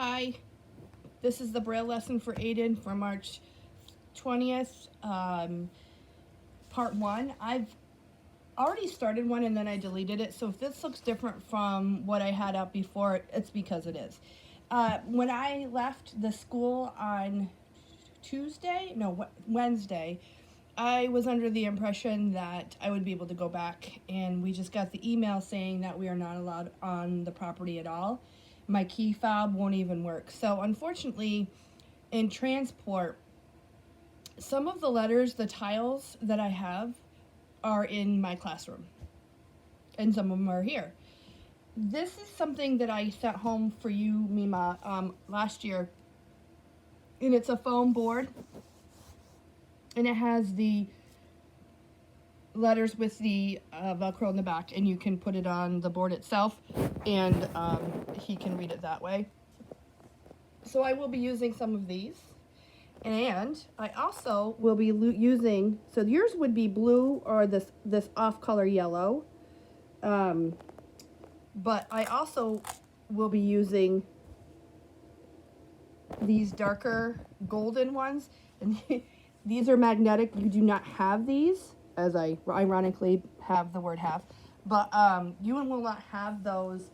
Hi, this is the Braille lesson for Aiden for March 20th, part 1. I've already started one and then I deleted it, so if this looks different from what I had up before, it's because it is. When I left the school on Wednesday, I was under the impression that I would be able to go back, and we just got the email saying that we are not allowed on the property at all. My key fob won't even work. So unfortunately, in transport, some of the letters, the tiles that I have, are in my classroom, and some of them are here. This is something that I sent home for you, Mima, last year, and it's a foam board, and it has the letters with the Velcro in the back, and you can put it on the board itself, and he can read it that way. So I will be using some of these, and I also will be using, so yours would be blue or this off color yellow, but I also will be using these darker golden ones, and these are magnetic. You do not have these, as I ironically have the word have, but you will not have those.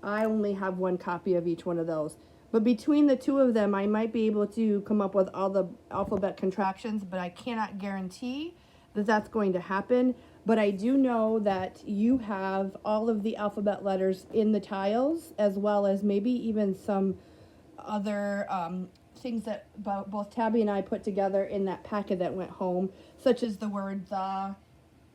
I only have one copy of each one of those. But between the two of them, I might be able to come up with all the alphabet contractions, but I cannot guarantee that that's going to happen. But I do know that you have all of the alphabet letters in the tiles, as well as maybe even some other things that both Tabby and I put together in that packet that went home, such as the word the,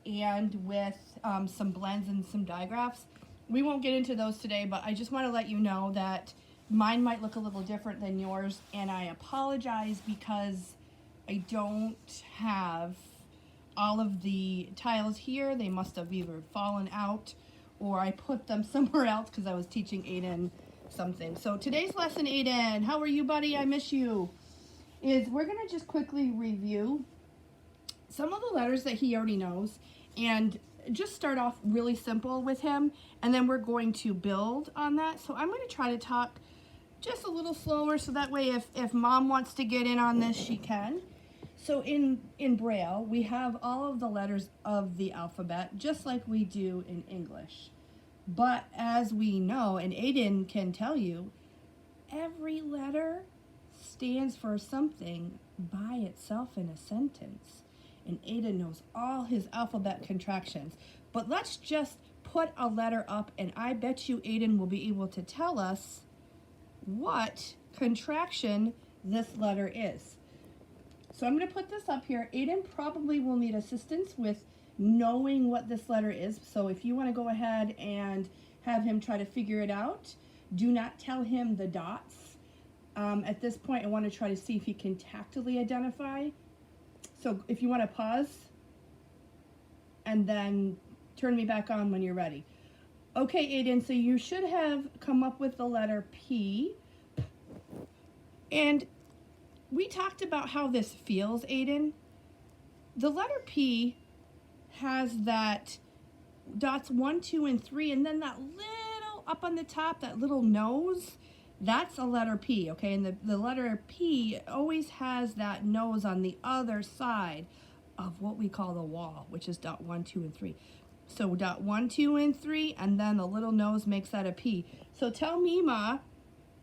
and with some blends and some digraphs. We won't get into those today, but I just want to let you know that mine might look a little different than yours, and I apologize because I don't have all of the tiles here. They must have either fallen out or I put them somewhere else because I was teaching Aiden something. So today's lesson, Aiden, how are you, buddy? I miss you. Is we're going to just quickly review some of the letters that he already knows and just start off really simple with him, and then we're going to build on that. So I'm going to try to talk just a little slower so that way if mom wants to get in on this, she can. So in Braille, we have all of the letters of the alphabet just like we do in English. But as we know, and Aiden can tell you, every letter stands for something by itself in a sentence. And Aiden knows all his alphabet contractions. But let's just put a letter up, and I bet you Aiden will be able to tell us what contraction this letter is. So I'm going to put this up here. Aiden probably will need assistance with knowing what this letter is. So if you want to go ahead and have him try to figure it out, do not tell him the dots. At this point, I want to try to see if he can tactily identify. So if you want to pause and then turn me back on when you're ready. Okay, Aiden, so you should have come up with the letter P. And we talked about how this feels, Aiden. The letter P has that dots 1, 2, and 3, and then that little up on the top, that little nose, that's a letter P, okay? And the letter P always has that nose on the other side of what we call the wall, which is dot 1, 2, and 3. So dot 1, 2, and 3, and then the little nose makes that a P. So tell Mima,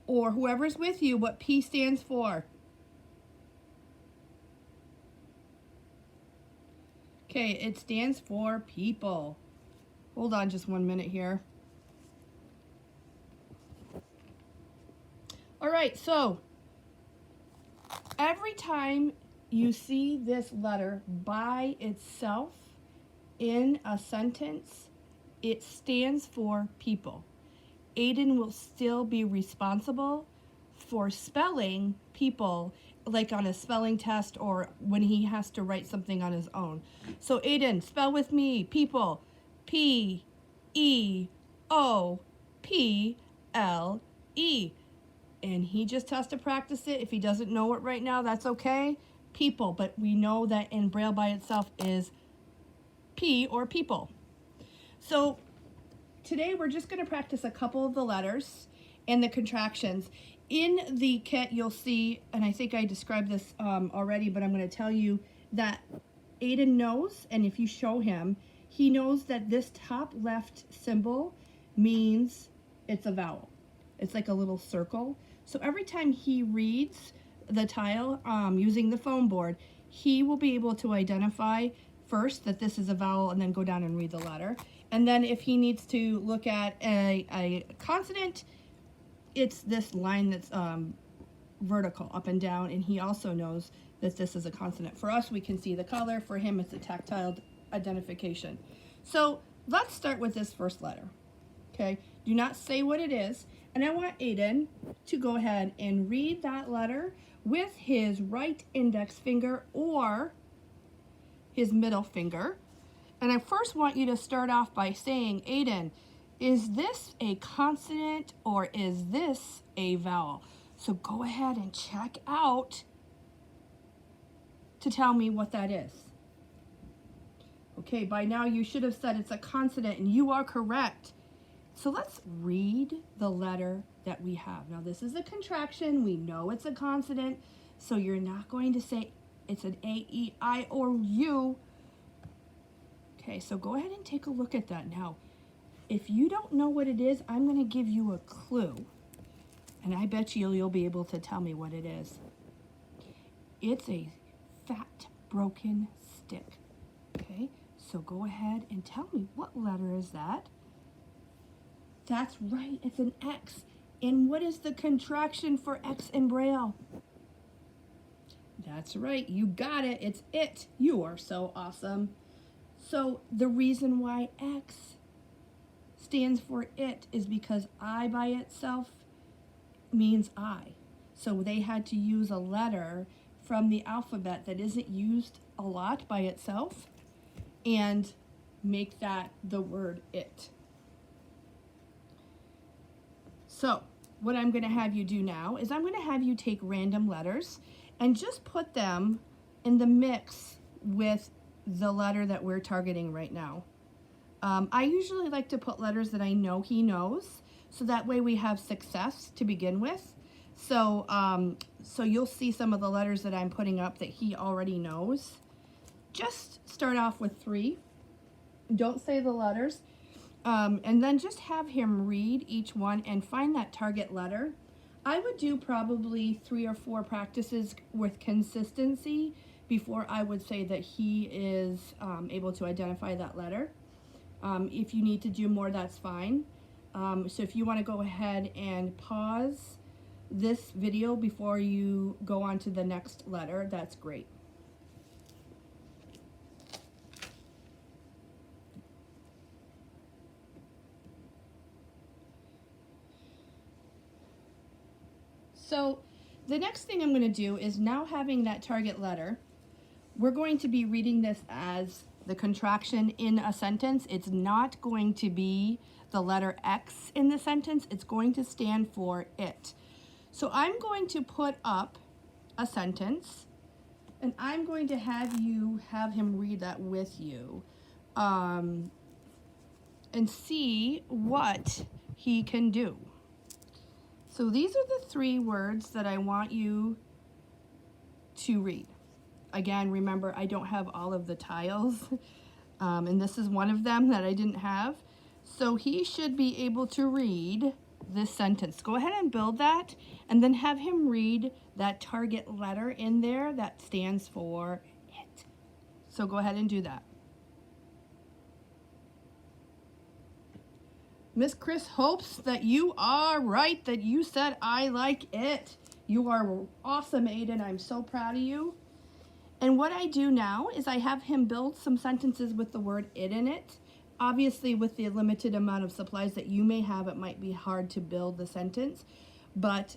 or whoever's with you, what P stands for. Okay, it stands for people. Hold on just 1 minute here. All right, so every time you see this letter by itself in a sentence, it stands for people. Aiden will still be responsible for spelling people, like on a spelling test or when he has to write something on his own. So Aiden, spell with me, people. P-E-O-P-L-E. And he just has to practice it. If he doesn't know it right now, that's okay. People, but we know that in Braille by itself is P or people. So today we're just going to practice a couple of the letters and the contractions. In the kit, you'll see, and I think I described this already, but I'm going to tell you that Aiden knows, and if you show him, he knows that this top left symbol means it's a vowel. It's like a little circle. So every time he reads the tile using the foam board, he will be able to identify first that this is a vowel and then go down and read the letter. And then if he needs to look at a consonant, it's this line that's vertical up and down, and he also knows that this is a consonant. For us, we can see the color. For him, it's a tactile identification. So let's start with this first letter. Okay, do not say what it is, and I want Aiden to go ahead and read that letter with his right index finger or his middle finger. And I first want you to start off by saying, Aiden, is this a consonant or is this a vowel? So go ahead and check out to tell me what that is. Okay, by now you should have said it's a consonant, and you are correct. So let's read the letter that we have. Now this is a contraction. We know it's a consonant, so you're not going to say it's an A, E, I, or U. Okay, so go ahead and take a look at that. Now, if you don't know what it is, I'm going to give you a clue, and I bet you'll be able to tell me what it is. It's a fat, broken stick. Okay, so go ahead and tell me, what letter is that? That's right, it's an X. And what is the contraction for X in Braille? That's right, you got it, it's it. You are so awesome. So the reason why X stands for it is because I by itself means I. So they had to use a letter from the alphabet that isn't used a lot by itself and make that the word it. So what I'm going to have you do now is I'm going to have you take random letters and just put them in the mix with the letter that we're targeting right now. I usually like to put letters that I know he knows, so that way we have success to begin with. So, so you'll see some of the letters that I'm putting up that he already knows. Just start off with 3. Don't say the letters. And then just have him read each one and find that target letter. I would do probably 3 or 4 practices with consistency before I would say that he is able to identify that letter. If you need to do more, that's fine. So if you want to go ahead and pause this video before you go on to the next letter, that's great. So the next thing I'm going to do is, now having that target letter, we're going to be reading this as the contraction in a sentence. It's not going to be the letter X in the sentence. It's going to stand for it. So I'm going to put up a sentence, and I'm going to have him read that with you, and see what he can do. So these are the 3 words that I want you to read. Again, remember, I don't have all of the tiles, and this is one of them that I didn't have. So he should be able to read this sentence. Go ahead and build that, and then have him read that target letter in there that stands for it. So go ahead and do that. Miss Chris hopes that you are right, that you said I like it. You are awesome, Aiden. I'm so proud of you. And what I do now is I have him build some sentences with the word it in it. Obviously, with the limited amount of supplies that you may have, it might be hard to build the sentence. But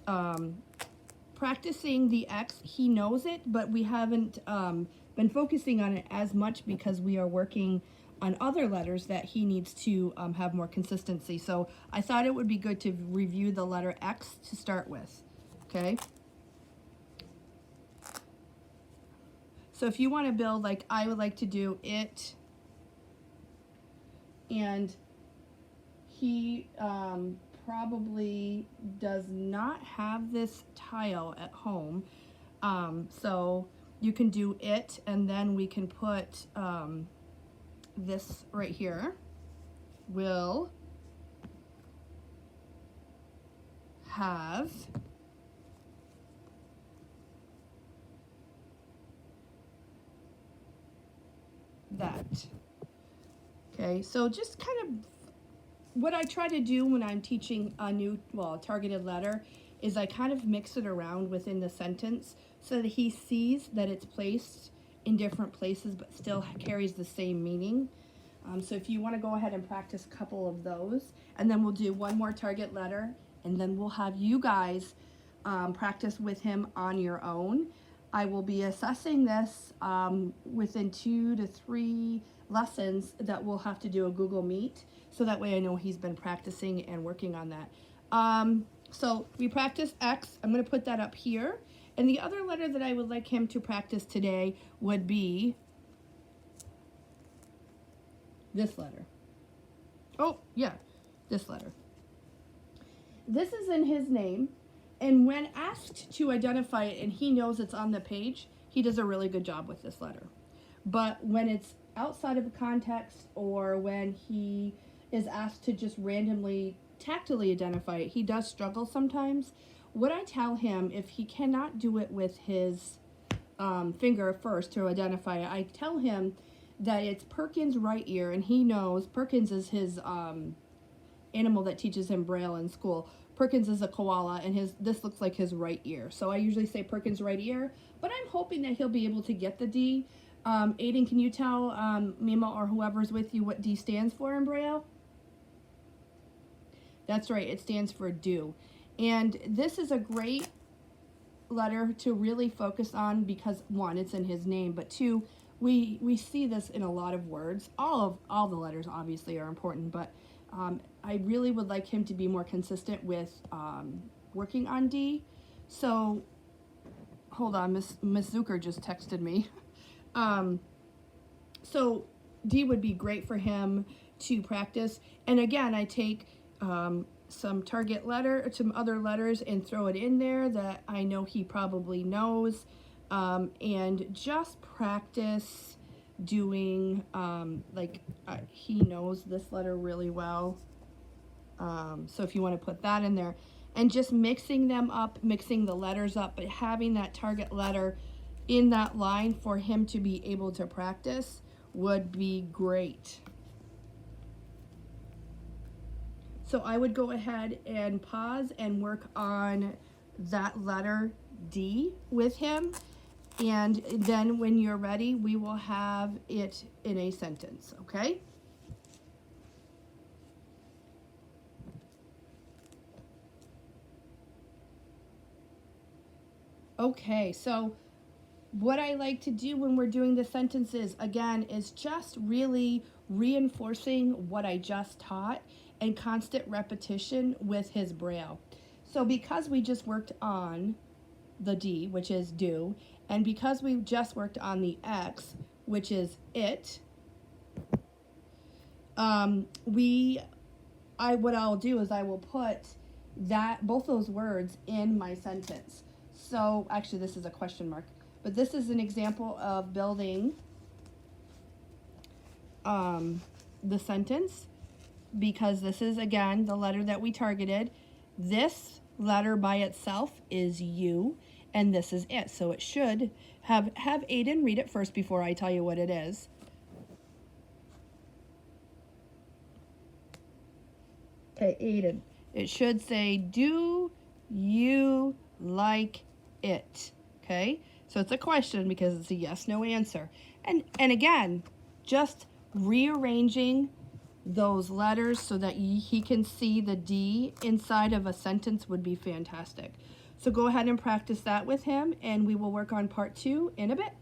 practicing the X, he knows it, but we haven't been focusing on it as much because we are working on other letters that he needs to have more consistency. So I thought it would be good to review the letter X to start with, okay? So if you want to build, like I would like to do it, and he probably does not have this tile at home. So you can do it, and then we can put this right here will have that. Okay, so just kind of what I try to do when I'm teaching a new, well, targeted letter is I kind of mix it around within the sentence so that he sees that it's placed in different places but still carries the same meaning. So if you want to go ahead and practice a couple of those, and then we'll do one more target letter, and then we'll have you guys practice with him on your own. I will be assessing this within 2 to 3 lessons that we'll have to do a Google Meet, so that way I know he's been practicing and working on that. So we practiced X. I'm going to put that up here. And the other letter that I would like him to practice today would be this letter. Oh, yeah, this letter. This is in his name, and when asked to identify it and he knows it's on the page, he does a really good job with this letter. But when it's outside of the context, or when he is asked to just randomly tactily identify it, he does struggle sometimes. What I tell him, if he cannot do it with his finger first to identify it, I tell him that it's Perkins' right ear, and he knows Perkins is his animal that teaches him Braille in school. Perkins is a koala, and this looks like his right ear. So I usually say Perkins' right ear, but I'm hoping that he'll be able to get the D. Aiden, can you tell Mima or whoever's with you what D stands for in Braille? That's right, it stands for do. And this is a great letter to really focus on because, one, it's in his name, but two, we see this in a lot of words. All the letters obviously are important, but I really would like him to be more consistent with working on D. So, hold on, Miss Zucker just texted me. So D would be great for him to practice. And again, I take some target letter, some other letters, and throw it in there that I know he probably knows, and just practice doing he knows this letter really well. So if you want to put that in there, and just mixing them up, mixing the letters up, but having that target letter in that line for him to be able to practice would be great. So I would go ahead and pause and work on that letter D with him. And then when you're ready, we will have it in a sentence, okay? Okay, so what I like to do when we're doing the sentences, again, is just really reinforcing what I just taught and constant repetition with his Braille. So because we just worked on the D, which is do, and because we just worked on the X, which is it, what I'll do is I will put both those words in my sentence. So actually this is a question mark, but this is an example of building the sentence, because this is, again, the letter that we targeted. This letter by itself is U, and this is it. So it should have Aiden read it first before I tell you what it is. Okay, Aiden. It should say, do you like it? Okay, so it's a question because it's a yes/no answer. And again, just rearranging those letters so that he can see the D inside of a sentence would be fantastic. So go ahead and practice that with him, and we will work on part 2 in a bit.